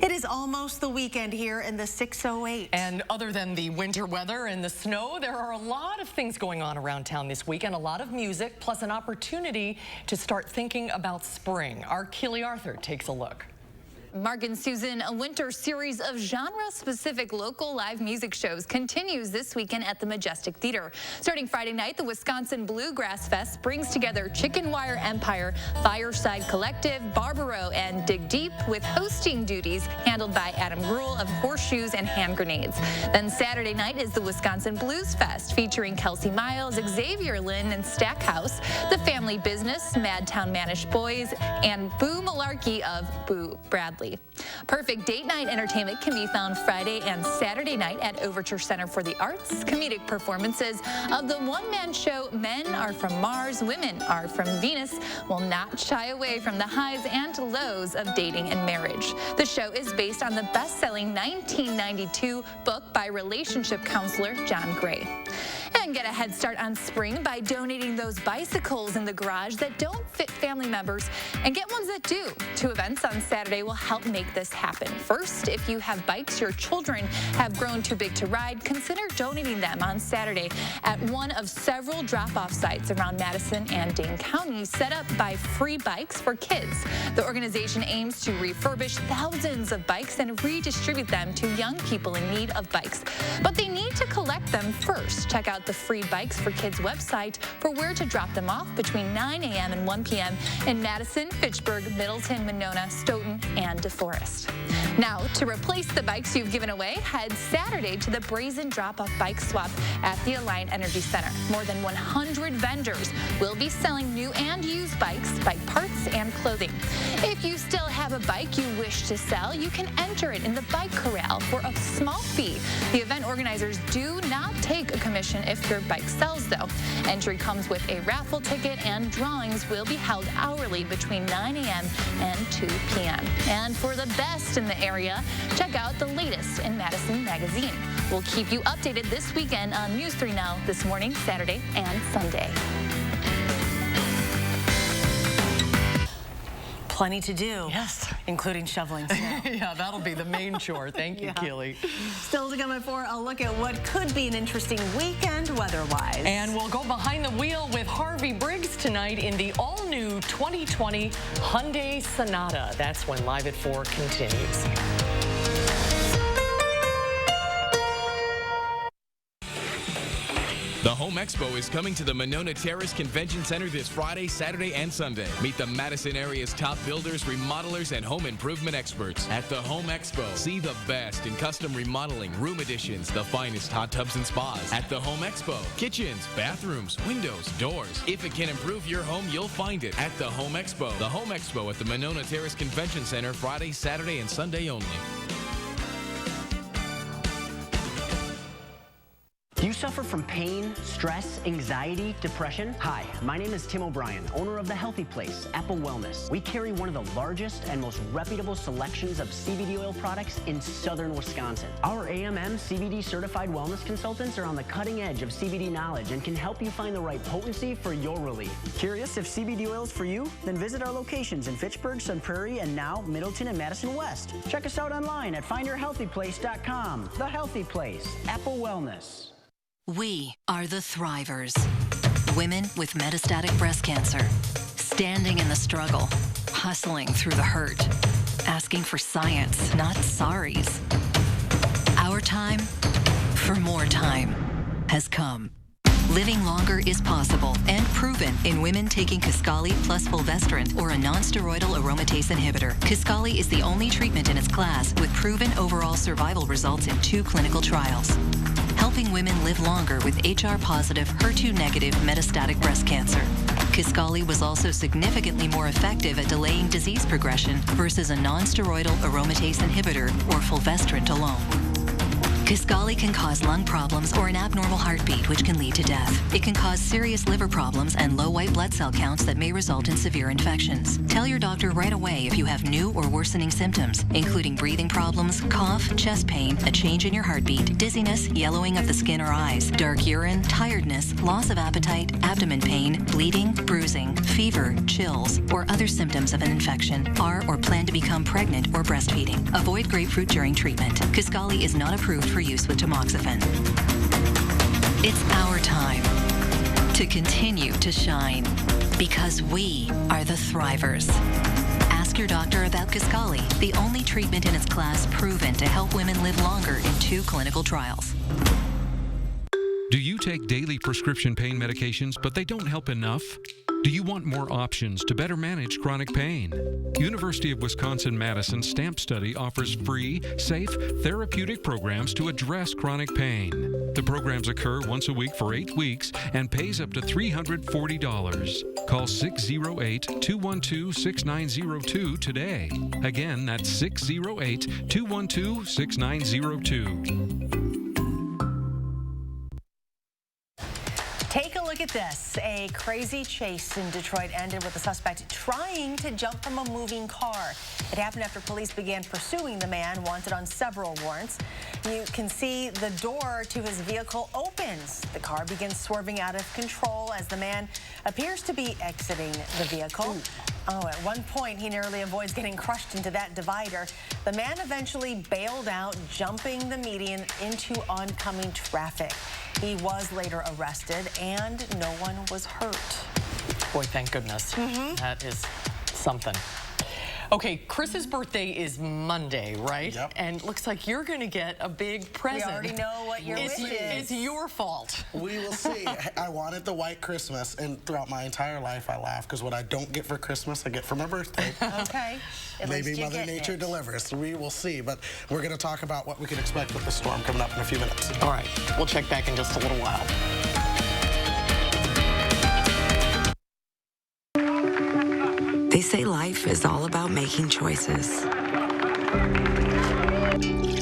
It is almost the weekend here in the 608. And other than the winter weather and the snow, there are a lot of things going on around town this weekend. A lot of music, plus an opportunity to start thinking about spring. Our Keely Arthur takes a look. Mark and Susan, a winter series of genre-specific local live music shows continues this weekend at the Majestic Theater. Starting Friday night, the Wisconsin Bluegrass Fest brings together Chicken Wire Empire, Fireside Collective, Barbaro, and Dig Deep, with hosting duties handled by Adam Gruhl of Horseshoes and Hand Grenades. Then Saturday night is the Wisconsin Blues Fest, featuring Kelsey Miles, Xavier Lynn, and Stackhouse, The Family Business, Madtown Manish Boys, and Boo Malarkey of Boo Bradley. Perfect date night entertainment can be found Friday and Saturday night at Overture Center for the Arts. Comedic performances of the one-man show Men Are From Mars, Women Are From Venus will not shy away from the highs and lows of dating and marriage. The show is based on the best-selling 1992 book by relationship counselor John Gray. And get a head start on spring by donating those bicycles in the garage that don't fit family members and get ones that do. 2 events on Saturday will help make this happen. First, if you have bikes your children have grown too big to ride, consider donating them on Saturday at one of several drop-off sites around Madison and Dane counties set up by Free Bikes for Kids. The organization aims to refurbish thousands of bikes and redistribute them to young people in need of bikes. But they need to collect them first. Check out the Free Bikes for Kids website for where to drop them off between 9 a.m. and 1 p.m. in Madison, Fitchburg, Middleton, Monona, Stoughton, and DeForest. Now, to replace the bikes you've given away, head Saturday to the Brazen Drop-Off Bike Swap at the Alliant Energy Center. More than 100 vendors will be selling new and used bikes, bike parts, and clothing. If you still have a bike you wish to sell, you can enter it in the bike corral for a small fee. The event organizers do not take a commission if your bike sells, though. Entry comes with a raffle ticket, and drawings will be held hourly between 9 a.m. and 2 p.m. And for the best in the area, check out the latest in Madison Magazine. We'll keep you updated this weekend on News 3 Now this morning, Saturday, and Sunday. Plenty to do. Yes. Including shoveling snow. Yeah, that'll be the main chore. Thank you, Keely. Still to come at 4, I'll look at what could be an interesting weekend weather-wise. And we'll go behind the wheel with Harvey Briggs tonight in the all-new 2020 Hyundai Sonata. That's when Live at 4 continues. The Home Expo is coming to the Monona Terrace Convention Center this Friday, Saturday, and Sunday. Meet the Madison area's top builders, remodelers, and home improvement experts. At the Home Expo, see the best in custom remodeling, room additions, the finest hot tubs and spas. At the Home Expo, kitchens, bathrooms, windows, doors. If it can improve your home, you'll find it at the Home Expo. The Home Expo at the Monona Terrace Convention Center, Friday, Saturday, and Sunday only. Do you suffer from pain, stress, anxiety, depression? Hi, my name is Tim O'Brien, owner of The Healthy Place, Apple Wellness. We carry one of the largest and most reputable selections of CBD oil products in southern Wisconsin. Our AMM CBD certified wellness consultants are on the cutting edge of CBD knowledge and can help you find the right potency for your relief. Curious if CBD oil is for you? Then visit our locations in Fitchburg, Sun Prairie, and now Middleton and Madison West. Check us out online at findyourhealthyplace.com. The Healthy Place, Apple Wellness. We are the Thrivers. Women with metastatic breast cancer, standing in the struggle, hustling through the hurt, asking for science, not sorries. Our time for more time has come. Living longer is possible and proven in women taking Kisqali plus fulvestrant or a non-steroidal aromatase inhibitor. Kisqali is the only treatment in its class with proven overall survival results in 2 clinical trials, helping women live longer with HR-positive, HER2-negative metastatic breast cancer. Kisqali was also significantly more effective at delaying disease progression versus a non-steroidal aromatase inhibitor or fulvestrant alone. Kisqali can cause lung problems or an abnormal heartbeat, which can lead to death. It can cause serious liver problems and low white blood cell counts that may result in severe infections. Tell your doctor right away if you have new or worsening symptoms, including breathing problems, cough, chest pain, a change in your heartbeat, dizziness, yellowing of the skin or eyes, dark urine, tiredness, loss of appetite, abdomen pain, bleeding, bruising, fever, chills, or other symptoms of an infection, are or plan to become pregnant or breastfeeding. Avoid grapefruit during treatment. Kisqali is not approved for use with tamoxifen. It's our time to continue to shine because we are the Thrivers. Ask your doctor about Kisqali, the only treatment in its class proven to help women live longer in 2 clinical trials. Do you take daily prescription pain medications, but they don't help enough? Do you want more options to better manage chronic pain? University of Wisconsin-Madison STAMP study offers free, safe, therapeutic programs to address chronic pain. The programs occur once a week for 8 weeks and pays up to $340. Call 608-212-6902 today. Again, that's 608-212-6902. Take a look at this. A crazy chase in Detroit ended with the suspect trying to jump from a moving car. It happened after police began pursuing the man wanted on several warrants. You can see the door to his vehicle opens. The car begins swerving out of control as the man appears to be exiting the vehicle. At one point, he nearly avoids getting crushed into that divider. The man eventually bailed out, jumping the median into oncoming traffic. He was later arrested, and no one was hurt. Boy, thank goodness. That is something. Okay, Chris's birthday is Monday, right? Yep. And looks like you're going to get a big present. We already know what your wish is. It's your fault. We will see. I wanted the white Christmas, and throughout my entire life, I laugh because what I don't get for Christmas, I get for my birthday. Okay. Maybe Mother Nature delivers. We will see, but we're going to talk about what we can expect with the storm coming up in a few minutes. All right, we'll check back in just a little while. They say life is all about making choices.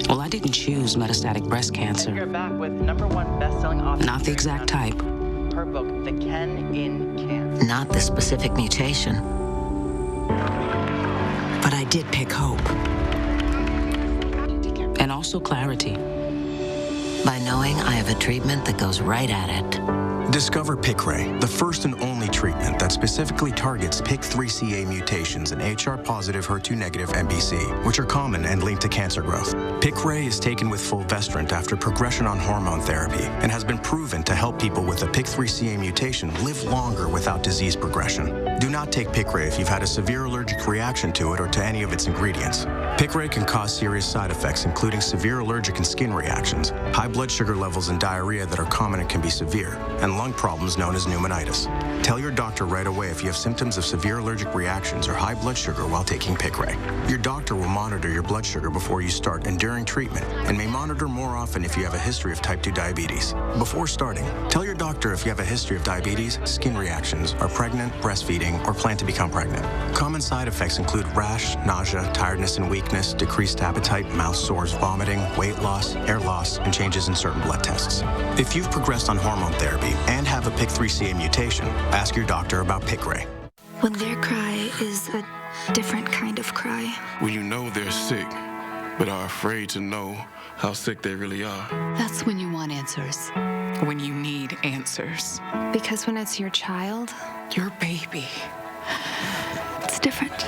Well, I didn't choose metastatic breast cancer. You're back with #1 best-selling author. Not the exact type. Her book, The Ken in Cancer. Not the specific mutation. But I did pick hope. And also clarity. By knowing I have a treatment that goes right at it. Discover Piqray, the first and only treatment that specifically targets PIK3CA mutations in HR-positive, HER2-negative MBC, which are common and linked to cancer growth. Piqray is taken with fulvestrant after progression on hormone therapy and has been proven to help people with a PIK3CA mutation live longer without disease progression. Do not take Piqray if you've had a severe allergic reaction to it or to any of its ingredients. Piqray can cause serious side effects, including severe allergic and skin reactions, high blood sugar levels and diarrhea that are common and can be severe, and lung problems known as pneumonitis. Tell your doctor right away if you have symptoms of severe allergic reactions or high blood sugar while taking Piqray. Your doctor will monitor your blood sugar before you start and during treatment, and may monitor more often if you have a history of type 2 diabetes. Before starting, tell your doctor if you have a history of diabetes, skin reactions, are pregnant, breastfeeding, or plan to become pregnant. Common side effects include rash, nausea, tiredness and weakness, decreased appetite, mouth sores, vomiting, weight loss, hair loss, and changes in certain blood tests. If you've progressed on hormone therapy and have a PIK3CA mutation, ask your doctor about Piqray. When their cry is a different kind of cry. When you know they're sick, but are afraid to know how sick they really are. That's when you want answers. When you need answers. Because when it's your child, your baby, it's different.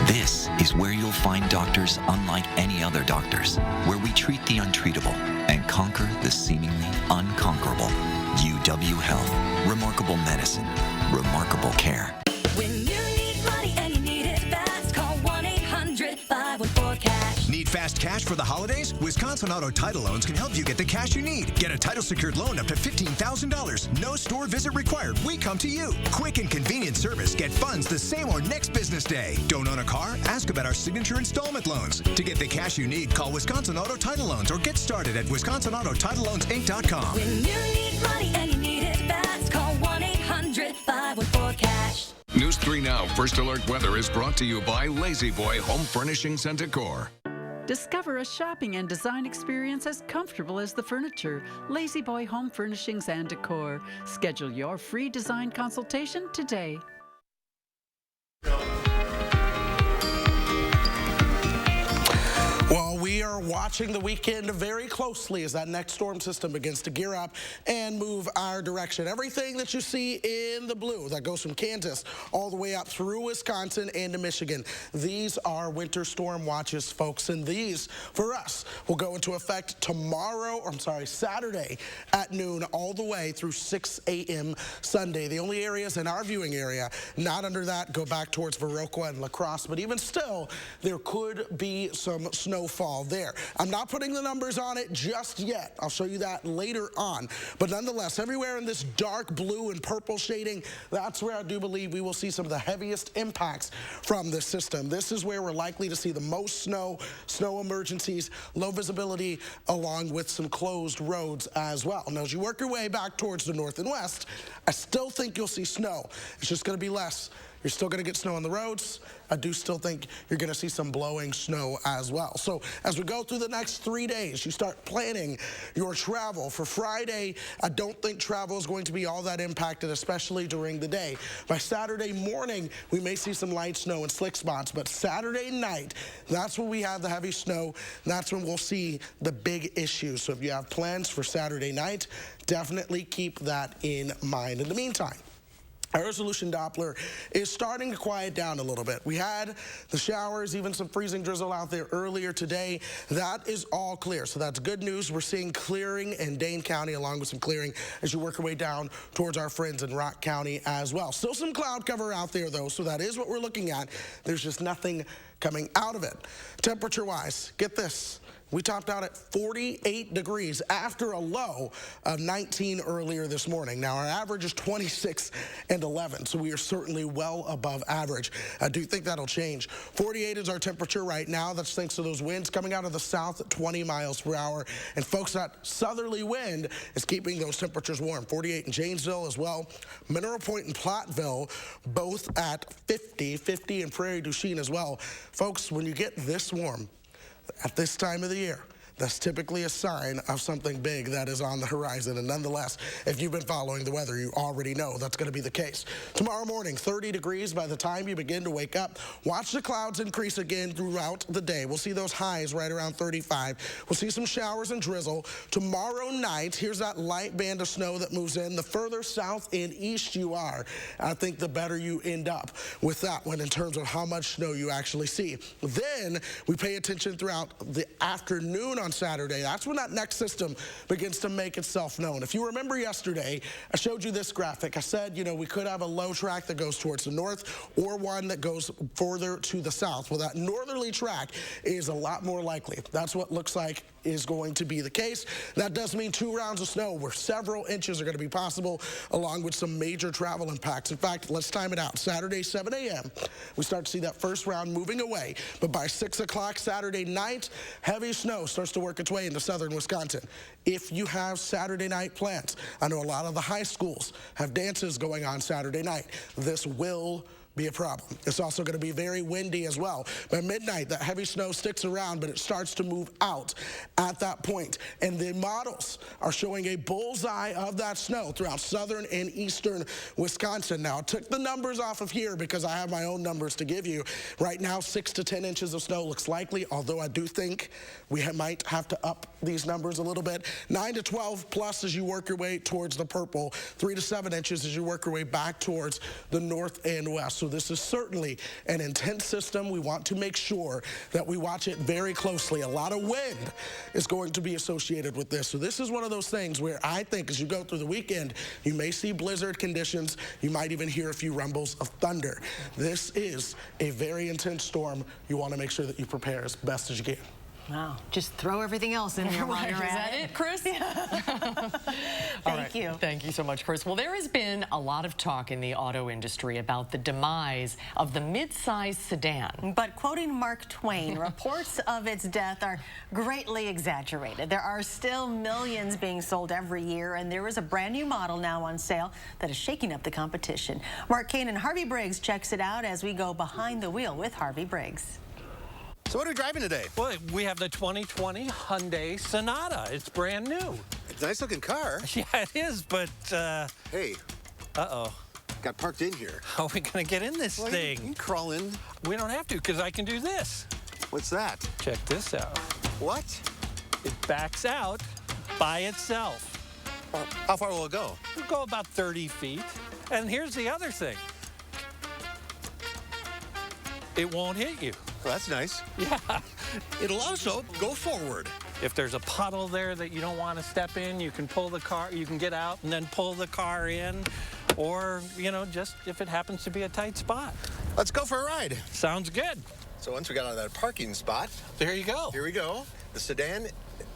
This is where you'll find doctors unlike any other doctors, where we treat the untreatable and conquer the seemingly unconquerable. UW Health. Remarkable medicine. Remarkable care. When you need money and you need it fast, call 1-800-514-CASH. Need fast cash for the holidays? Wisconsin Auto Title Loans can help you get the cash you need. Get a title-secured loan up to $15,000. No store visit required. We come to you. Quick and convenient service. Get funds the same or next business day. Don't own a car? Ask about our signature installment loans. To get the cash you need, call Wisconsin Auto Title Loans or get started at WisconsinAutoTitleLoansInc.com. When you need money and you need it fast, call 1-800-514-CASH. News 3 Now First Alert Weather is brought to you by Lazy Boy Home Furnishings and Decor. Discover a shopping and design experience as comfortable as the furniture. Lazy Boy Home Furnishings and Decor. Schedule your free design consultation today. Well, we are watching the weekend very closely as that next storm system begins to gear up and move our direction. Everything that you see in the blue that goes from Kansas all the way up through Wisconsin and to Michigan, these are winter storm watches, folks, and these, for us, will go into effect Saturday at noon all the way through 6 a.m. Sunday. The only areas in our viewing area not under that go back towards Viroqua and La Crosse, but even still, there could be some snowfall there. I'm not putting the numbers on it just yet. I'll show you that later on. But nonetheless, everywhere in this dark blue and purple shading, that's where I do believe we will see some of the heaviest impacts from this system. This is where we're likely to see the most snow emergencies, low visibility, along with some closed roads as well. Now, as you work your way back towards the north and west, I still think you'll see snow. It's just going to be less. You're still going to get snow on the roads. I do still think you're going to see some blowing snow as well. So as we go through the next 3 days, you start planning your travel. For Friday, I don't think travel is going to be all that impacted, especially during the day. By Saturday morning, we may see some light snow and slick spots, but Saturday night, that's when we have the heavy snow. That's when we'll see the big issues. So if you have plans for Saturday night, definitely keep that in mind. In the meantime, our resolution Doppler is starting to quiet down a little bit. We had the showers, even some freezing drizzle out there earlier today. That is all clear, so that's good news. We're seeing clearing in Dane County along with some clearing as you work your way down towards our friends in Rock County as well. Still some cloud cover out there though, so that is what we're looking at. There's just nothing coming out of it. Temperature-wise, get this. We topped out at 48 degrees after a low of 19 earlier this morning. Now, our average is 26 and 11, so we are certainly well above average. I do think that'll change. 48 is our temperature right now. That's thanks to those winds coming out of the south at 20 miles per hour. And folks, that southerly wind is keeping those temperatures warm. 48 in Janesville as well. Mineral Point and Platteville, both at 50. 50 in Prairie du Chien as well. Folks, when you get this warm, at this time of the year, that's typically a sign of something big that is on the horizon. And nonetheless, if you've been following the weather, you already know that's going to be the case. Tomorrow morning, 30 degrees by the time you begin to wake up. Watch the clouds increase again throughout the day. We'll see those highs right around 35. We'll see some showers and drizzle. Tomorrow night, here's that light band of snow that moves in. The further south and east you are, I think the better you end up with that one in terms of how much snow you actually see. Then we pay attention throughout the afternoon on Saturday. That's when that next system begins to make itself known. If you remember yesterday, I showed you this graphic. I said, you know, we could have a low track that goes towards the north or one that goes further to the south. Well, that northerly track is a lot more likely. That's what looks like is going to be the case. That does mean 2 rounds of snow where several inches are going to be possible, along with some major travel impacts. In fact, let's time it out. Saturday, 7 a.m., we start to see that first round moving away. But by 6 o'clock Saturday night, heavy snow starts to work its way into southern Wisconsin. If you have Saturday night plans, I know a lot of the high schools have dances going on Saturday night. This will be a problem. It's also going to be very windy as well. By midnight, that heavy snow sticks around, but it starts to move out at that point. And the models are showing a bullseye of that snow throughout southern and eastern Wisconsin. Now, I took the numbers off of here because I have my own numbers to give you. Right now, 6 to 10 inches of snow looks likely, although I do think we might have to up these numbers a little bit. 9 to 12 plus as you work your way towards the purple. 3 to 7 inches as you work your way back towards the north and west. So this is certainly an intense system. We want to make sure that we watch it very closely. A lot of wind is going to be associated with this. So this is one of those things where I think as you go through the weekend, you may see blizzard conditions. You might even hear a few rumbles of thunder. This is a very intense storm. You want to make sure that you prepare as best as you can. Wow, just throw everything else in there while you're at it. Is that it, Chris? Thank you. Thank you so much, Chris. Well, there has been a lot of talk in the auto industry about the demise of the midsize sedan. But quoting Mark Twain, reports of its death are greatly exaggerated. There are still millions being sold every year, and there is a brand new model now on sale that is shaking up the competition. Mark Kane and Harvey Briggs checks it out as we go behind the wheel with Harvey Briggs. So what are we driving today? Well, we have the 2020 Hyundai Sonata. It's brand new. It's a nice looking car. Yeah, it is, but hey. Uh-oh. Got parked in here. How are we gonna get in this thing? You can crawl in. We don't have to, because I can do this. What's that? Check this out. What? It backs out by itself. How far will it go? It'll go about 30 feet. And here's the other thing. It won't hit you. Well, that's nice. Yeah. It'll also go forward. If there's a puddle there that you don't want to step in, you can pull the car, you can get out and then pull the car in. Or, you know, just if it happens to be a tight spot. Let's go for a ride. Sounds good. So once we got out of that parking spot, there you go. Here we go. The sedan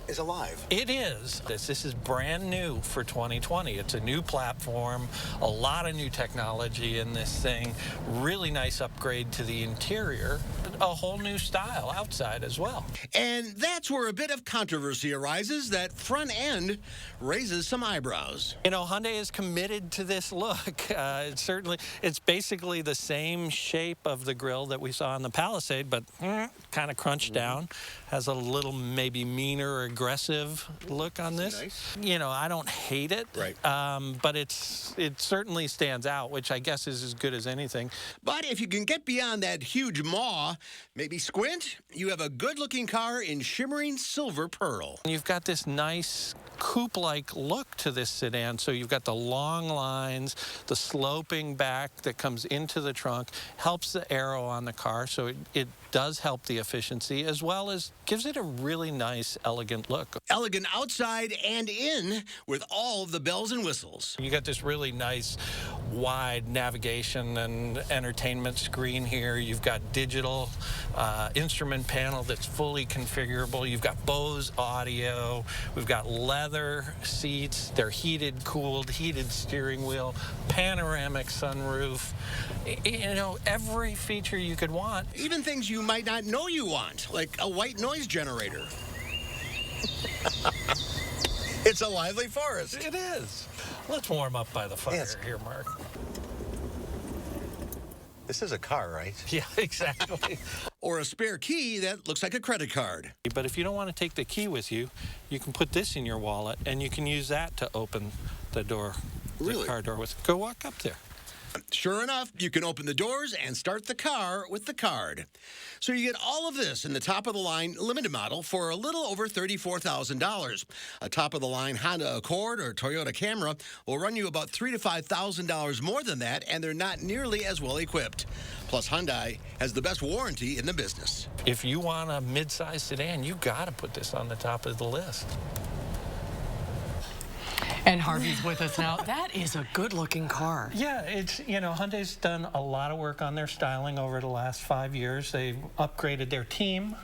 is alive. It is. This is brand new for 2020. It's a new platform, a lot of new technology in this thing, really nice upgrade to the interior, a whole new style outside as well. And that's where a bit of controversy arises. That front end raises some eyebrows. You know, Hyundai is committed to this look. It's basically the same shape of the grille that we saw in the Palisade, but kind of crunched down. Has a little maybe meaner or aggressive look on this. Nice. You know, I don't hate it, right. But it certainly stands out, which I guess is as good as anything. But if you can get beyond that huge maw, maybe squint, you have a good-looking car in shimmering silver pearl. You've got this nice coupe-like look to this sedan. So you've got the long lines, the sloping back that comes into the trunk, helps the aero on the car, so it does help the efficiency, as well as gives it a really nice, elegant look. Elegant outside and in, with all of the bells and whistles. You got this really nice wide navigation and entertainment screen here. You've got digital instrument panel that's fully configurable. You've got Bose audio. We've got leather seats. They're heated, cooled, heated steering wheel, panoramic sunroof. You know, every feature you could want. Even things you might not know you want, like a white noise generator. It's a lively forest. It is. Let's warm up by the fire here, Mark. This is a car, right? Yeah, exactly. Or a spare key that looks like a credit card. But if you don't want to take the key with you, you can put this in your wallet, and you can use that to open the door, the car door with. Go walk up there. Sure enough, you can open the doors and start the car with the card. So you get all of this in the top-of-the-line limited model for a little over $34,000. A top-of-the-line Honda Accord or Toyota Camry will run you about $3,000 to $5,000 more than that, and they're not nearly as well equipped. Plus, Hyundai has the best warranty in the business. If you want a midsize sedan, you got to put this on the top of the list. And Harvey's with us now. That is a good-looking car. Yeah, it's, you know, Hyundai's done a lot of work on their styling over the last 5 years. They've upgraded their team,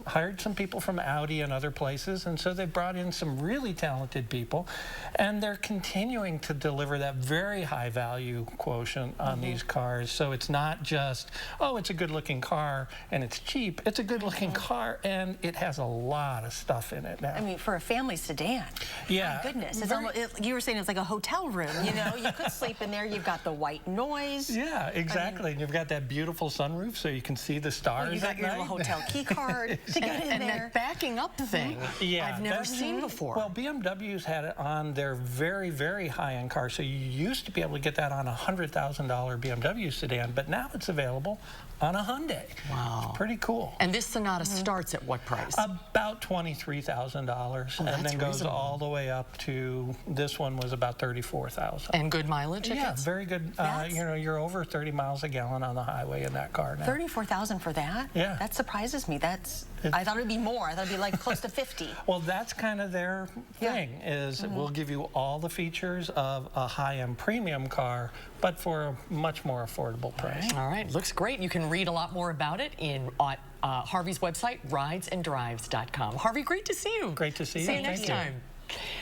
hired some people from Audi and other places, and so they've brought in some really talented people, and they're continuing to deliver that very high value quotient on these cars. So it's not just, oh, it's a good-looking car and it's cheap. It's a good-looking car and it has a lot of stuff in it now. I mean, for a family sedan. Yeah. My goodness. It's almost, you were saying it's like a hotel room, you know? You could sleep in there. You've got the white noise. Yeah, exactly. And you've got that beautiful sunroof so you can see the stars. Well, you got your little hotel key card to get in and there. that backing up thing, I've never seen before. Well, BMW's had it on their very, very high-end cars. So you used to be able to get that on a $100,000 BMW sedan, but now it's available on a Hyundai. Wow. It's pretty cool. And this Sonata starts at what price? About $23,000, and then goes all the way up to, this one was about $34,000. And good mileage? Yeah, very good. You know, you're over 30 miles a gallon on the highway in that car now. $34,000 for that? Yeah. That surprises me. I thought it would be more. I thought it would be like close to 50. Well, that's kind of their thing, is we'll give you all the features of a high-end premium car, but for a much more affordable price. All right, looks great. You can read a lot more about it on Harvey's website, ridesanddrives.com. Harvey, great to see you. Great to see you. See you next time.